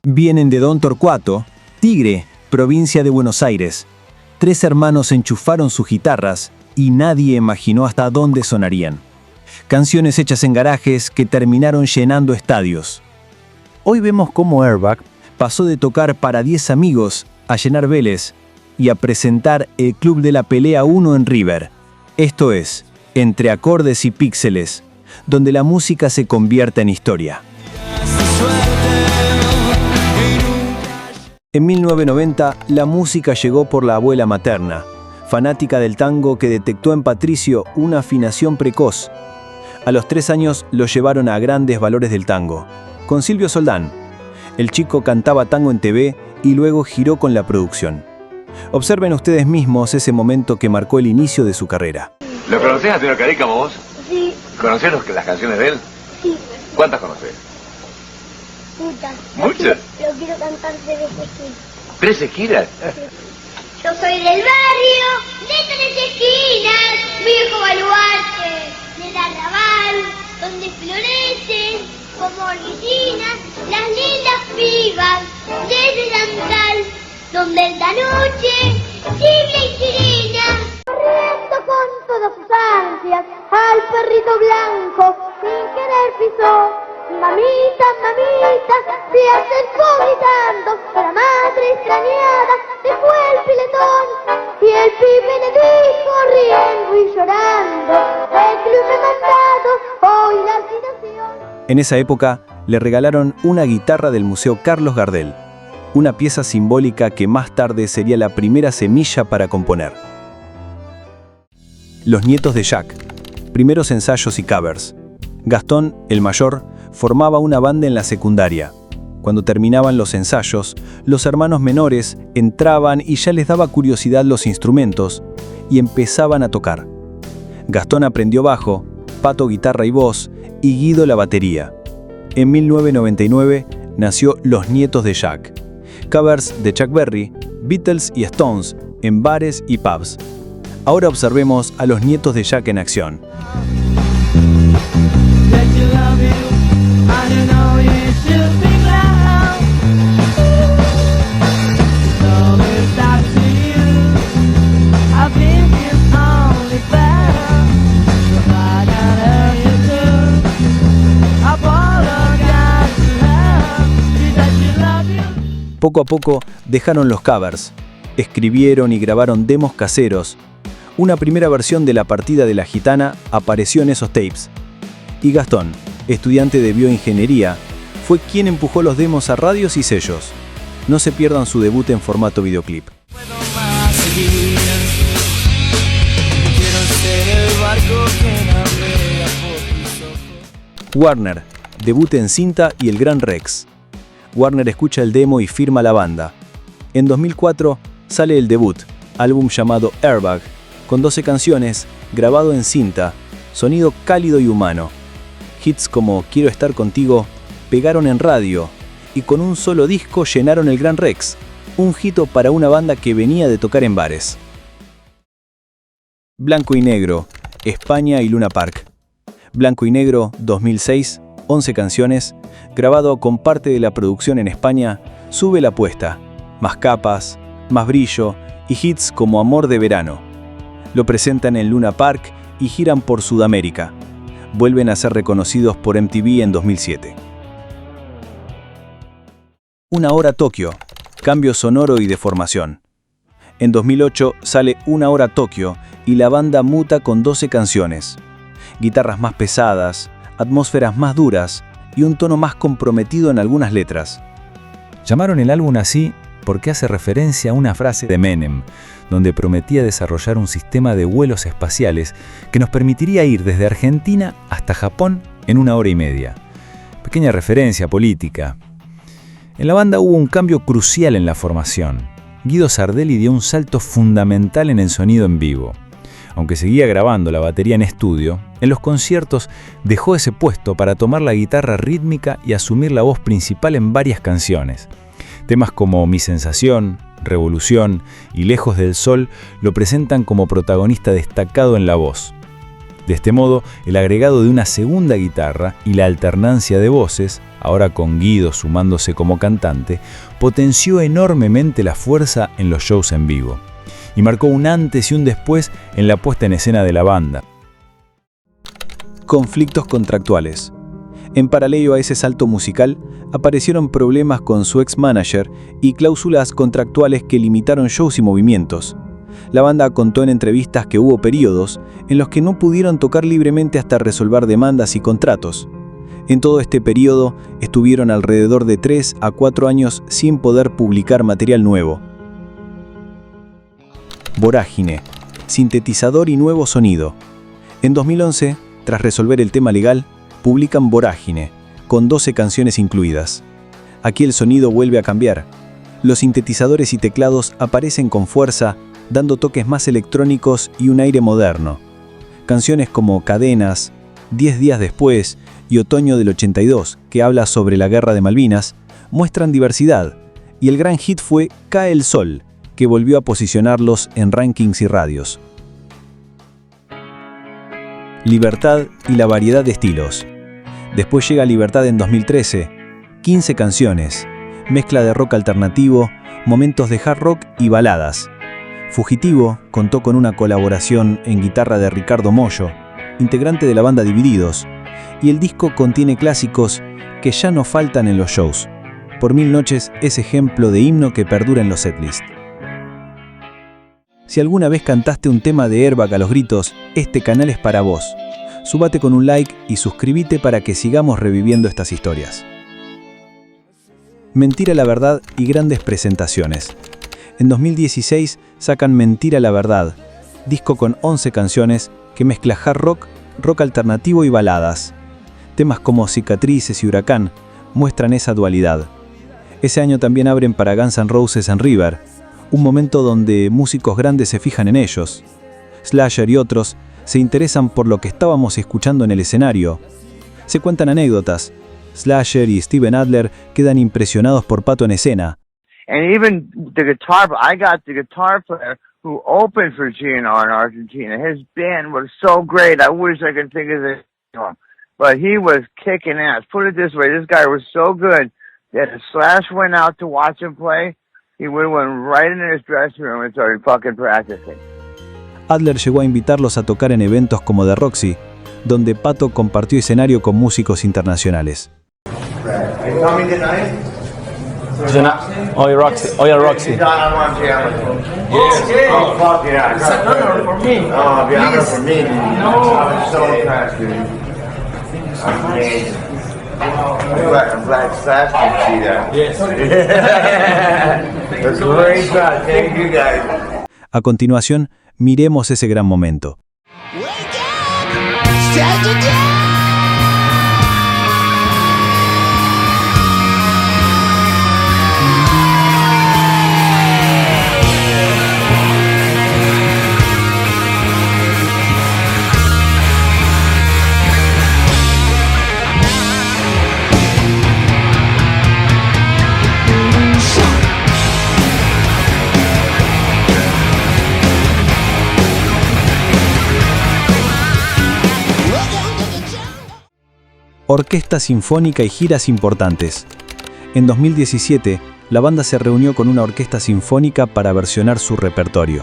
Vienen de Don Torcuato, Tigre, provincia de Buenos Aires. 3 hermanos enchufaron sus guitarras y nadie imaginó hasta dónde sonarían. Canciones hechas en garajes que terminaron llenando estadios. Hoy vemos cómo Airbag pasó de tocar para 10 amigos a llenar Vélez y a presentar el Club de la Pelea 1 en River. Esto es, entre acordes y píxeles, donde la música se convierte en historia. En 1990, la música llegó por la abuela materna, fanática del tango que detectó en Patricio una afinación precoz. A los 3 años lo llevaron a Grandes Valores del Tango, con Silvio Soldán. El chico cantaba tango en TV y luego giró con la producción. Observen ustedes mismos ese momento que marcó el inicio de su carrera. ¿Lo conocés al señor Carica vos? Sí. ¿Conocés las canciones de él? Sí. ¿Cuántas conocés? Muchas. ¿Muchas? Lo quiero cantar 3 veces. ¿13 giras? Yo soy del barrio de 3 esquinas, viejo baluarte del arrabal, donde florecen como orguillinas las lindas pibas desde Dantal, donde es la noche chifla y chirina. Corriendo con todas sus ansias al perrito blanco, sin querer pisó. Mamita, mamita, se acercó gritando, la madre extrañada dejó el piletón, y el pibe le dijo riendo y llorando, el club me ha mandado hoy la citación. En esa época, le regalaron una guitarra del Museo Carlos Gardel, una pieza simbólica que más tarde sería la primera semilla para componer. Los nietos de Jack, primeros ensayos y covers. Gastón, el mayor, formaba una banda en la secundaria. Cuando terminaban los ensayos, los hermanos menores entraban y ya les daba curiosidad los instrumentos y empezaban a tocar. Gastón aprendió bajo, Pato guitarra y voz y Guido la batería. En 1999 nació Los Nietos de Jack, covers de Chuck Berry, Beatles y Stones en bares y pubs. Ahora observemos a los nietos de Jack en acción. Poco a poco dejaron los covers, escribieron y grabaron demos caseros. Una primera versión de La Partida de la Gitana apareció en esos tapes. Y Gastón, estudiante de bioingeniería, fue quien empujó los demos a radios y sellos. No se pierdan su debut en formato videoclip. Warner, debut en cinta y el Gran Rex. Warner escucha el demo y firma la banda. En 2004 sale el debut, álbum llamado Airbag, con 12 canciones, grabado en cinta, sonido cálido y humano. Hits como Quiero estar contigo pegaron en radio y con un solo disco llenaron el Gran Rex, un hito para una banda que venía de tocar en bares. Blanco y Negro, España y Luna Park. Blanco y Negro, 2006, 11 canciones, grabado con parte de la producción en España, sube la apuesta, más capas, más brillo y hits como Amor de Verano. Lo presentan en Luna Park y giran por Sudamérica. Vuelven a ser reconocidos por MTV en 2007. Una hora Tokio, cambio sonoro y de formación. En 2008 sale Una hora Tokio y la banda muta con 12 canciones. Guitarras más pesadas, atmósferas más duras y un tono más comprometido en algunas letras. Llamaron el álbum así porque hace referencia a una frase de Menem, donde prometía desarrollar un sistema de vuelos espaciales que nos permitiría ir desde Argentina hasta Japón en 1 hora y media. Pequeña referencia política. En la banda hubo un cambio crucial en la formación. Guido Sardelli dio un salto fundamental en el sonido en vivo. Aunque seguía grabando la batería en estudio, en los conciertos dejó ese puesto para tomar la guitarra rítmica y asumir la voz principal en varias canciones. Temas como Mi Sensación, Revolución y Lejos del Sol lo presentan como protagonista destacado en la voz. De este modo, el agregado de una segunda guitarra y la alternancia de voces ahora con Guido sumándose como cantante, potenció enormemente la fuerza en los shows en vivo y marcó un antes y un después en la puesta en escena de la banda. Conflictos contractuales. En paralelo a ese salto musical, aparecieron problemas con su ex-manager y cláusulas contractuales que limitaron shows y movimientos. La banda contó en entrevistas que hubo periodos en los que no pudieron tocar libremente hasta resolver demandas y contratos. En todo este periodo estuvieron alrededor de 3 a 4 años sin poder publicar material nuevo. Vorágine, sintetizador y nuevo sonido. En 2011, tras resolver el tema legal, publican Vorágine, con 12 canciones incluidas. Aquí el sonido vuelve a cambiar. Los sintetizadores y teclados aparecen con fuerza, dando toques más electrónicos y un aire moderno. Canciones como Cadenas, 10 días después y Otoño del 82, que habla sobre la Guerra de Malvinas, muestran diversidad, y el gran hit fue Cae el Sol, que volvió a posicionarlos en rankings y radios. Libertad y la variedad de estilos. Después llega Libertad en 2013, 15 canciones, mezcla de rock alternativo, momentos de hard rock y baladas. Fugitivo contó con una colaboración en guitarra de Ricardo Mollo, integrante de la banda Divididos, y el disco contiene clásicos que ya no faltan en los shows. Por Mil Noches es ejemplo de himno que perdura en los setlists. Si alguna vez cantaste un tema de Airbag a los gritos, este canal es para vos. Súbate con un like y suscríbete para que sigamos reviviendo estas historias. Mentira la verdad y grandes presentaciones. En 2016 sacan Mentira la verdad, disco con 11 canciones que mezcla hard rock, rock alternativo y baladas. Temas como Cicatrices y Huracán muestran esa dualidad. Ese año también abren para Guns N' Roses en River, un momento donde músicos grandes se fijan en ellos. Slasher y otros se interesan por lo que estábamos escuchando en el escenario. Se cuentan anécdotas. Slasher y Steven Adler quedan impresionados por Pato en escena. And even I got the guitar player who opened for GNR in Argentina. His band was so great. I wish I could think of it. But he was kicking ass. Put it this way, this guy was so good that if Slash went out to watch him play, he would have went right in his dressing room and started fucking practicing. Adler llegó a invitarlos a tocar en eventos como The Roxy, donde Pato compartió escenario con músicos internacionales. Oye, Roxy. Roxy, oh, fuck yeah. It's an honor for me. Oh, the honor for me. No. I'm so impressed, dude. Amazing. I'm glad Slash can see that. Yes. That's great shot. Thank you guys. A continuación, miremos ese gran momento. Wake up! Start the day! Orquesta sinfónica y giras importantes. En 2017, la banda se reunió con una orquesta sinfónica para versionar su repertorio.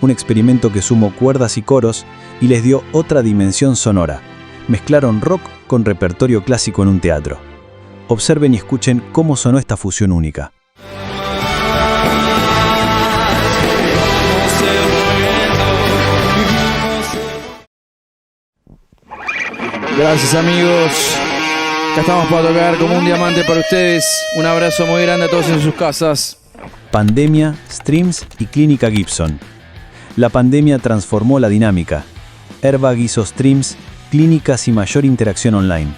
Un experimento que sumó cuerdas y coros y les dio otra dimensión sonora. Mezclaron rock con repertorio clásico en un teatro. Observen y escuchen cómo sonó esta fusión única. Gracias, amigos. Acá estamos para tocar como un diamante para ustedes. Un abrazo muy grande a todos en sus casas. Pandemia, Streams y Clínica Gibson. La pandemia transformó la dinámica. Airbag hizo streams, clínicas y mayor interacción online.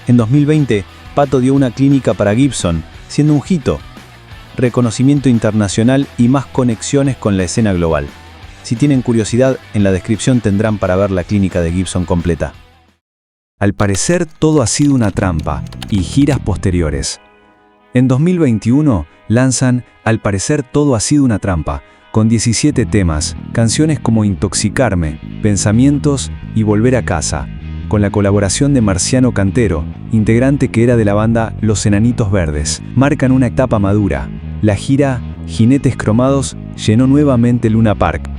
En 2020, Pato dio una clínica para Gibson, siendo un hito. Reconocimiento internacional y más conexiones con la escena global. Si tienen curiosidad, en la descripción tendrán para ver la clínica de Gibson completa. Al parecer todo ha sido una trampa y giras posteriores. En 2021 lanzan Al parecer todo ha sido una trampa, con 17 temas, canciones como Intoxicarme, Pensamientos y Volver a casa. con la colaboración de Marciano Cantero, integrante que era de la banda Los Enanitos Verdes. Marcan una etapa madura. La gira Jinetes Cromados llenó nuevamente Luna Park.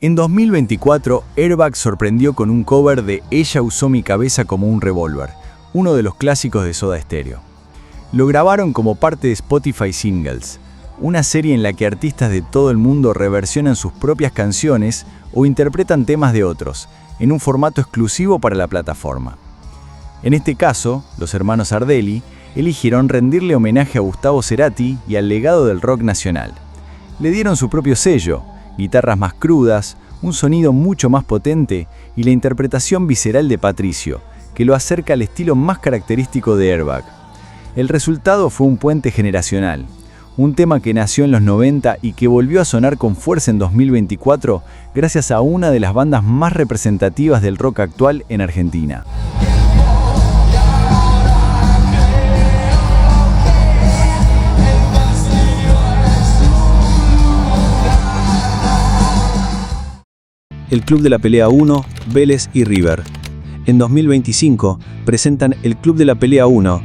En 2024, Airbag sorprendió con un cover de Ella usó mi cabeza como un revólver, uno de los clásicos de Soda Stereo. Lo grabaron como parte de Spotify Singles, una serie en la que artistas de todo el mundo reversionan sus propias canciones o interpretan temas de otros, en un formato exclusivo para la plataforma. En este caso, los hermanos Ardelli eligieron rendirle homenaje a Gustavo Cerati y al legado del rock nacional. Le dieron su propio sello, guitarras más crudas, un sonido mucho más potente y la interpretación visceral de Patricio, que lo acerca al estilo más característico de Airbag. El resultado fue un puente generacional, un tema que nació en los 90 y que volvió a sonar con fuerza en 2024 gracias a una de las bandas más representativas del rock actual en Argentina. El Club de la Pelea 1, Vélez y River. En 2025 presentan el Club de la Pelea 1,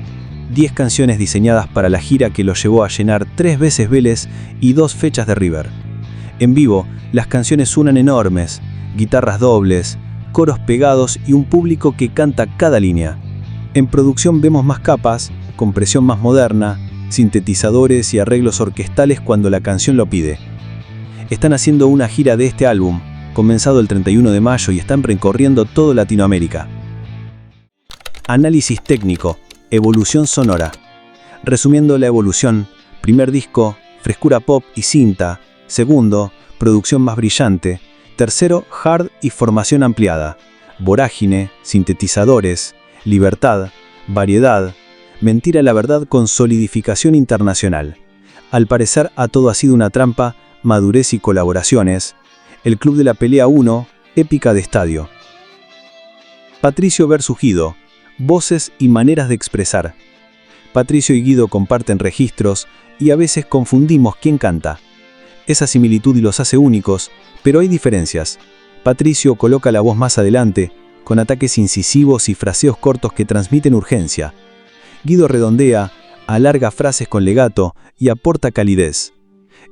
10 canciones diseñadas para la gira que los llevó a llenar 3 veces Vélez y 2 fechas de River. En vivo, las canciones suenan enormes, guitarras dobles, coros pegados y un público que canta cada línea. En producción vemos más capas, compresión más moderna, sintetizadores y arreglos orquestales cuando la canción lo pide. Están haciendo una gira de este álbum, comenzado el 31 de mayo y están recorriendo todo Latinoamérica. Análisis técnico, evolución sonora. Resumiendo la evolución, primer disco, frescura pop y cinta, segundo, producción más brillante, tercero, hard y formación ampliada, vorágine, sintetizadores, libertad, variedad, mentira la verdad con solidificación internacional. Al parecer a todo ha sido una trampa, madurez y colaboraciones. El Club de la Pelea 1, épica de estadio. Patricio versus Guido, voces y maneras de expresar. Patricio y Guido comparten registros y a veces confundimos quién canta. Esa similitud los hace únicos, pero hay diferencias. Patricio coloca la voz más adelante, con ataques incisivos y fraseos cortos que transmiten urgencia. Guido redondea, alarga frases con legato y aporta calidez.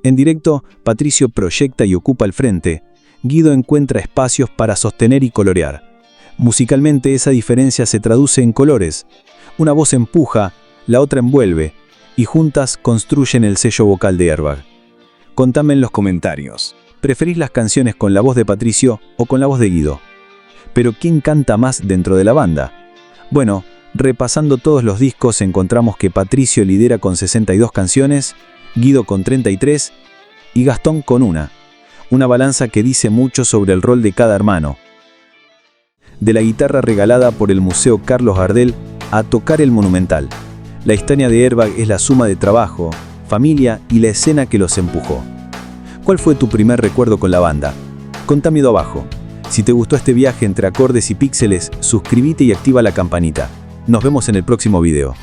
En directo, Patricio proyecta y ocupa el frente. Guido encuentra espacios para sostener y colorear. Musicalmente esa diferencia se traduce en colores. Una voz empuja, la otra envuelve, y juntas construyen el sello vocal de Airbag. Contame en los comentarios, ¿preferís las canciones con la voz de Patricio o con la voz de Guido? Pero ¿quién canta más dentro de la banda? Bueno, repasando todos los discos encontramos que Patricio lidera con 62 canciones, Guido con 33 y Gastón con una balanza que dice mucho sobre el rol de cada hermano. De la guitarra regalada por el Museo Carlos Gardel a tocar el Monumental. La historia de Airbag es la suma de trabajo, familia y la escena que los empujó. ¿Cuál fue tu primer recuerdo con la banda? Contámelo abajo. Si te gustó este viaje entre acordes y píxeles, suscríbete y activa la campanita. Nos vemos en el próximo video.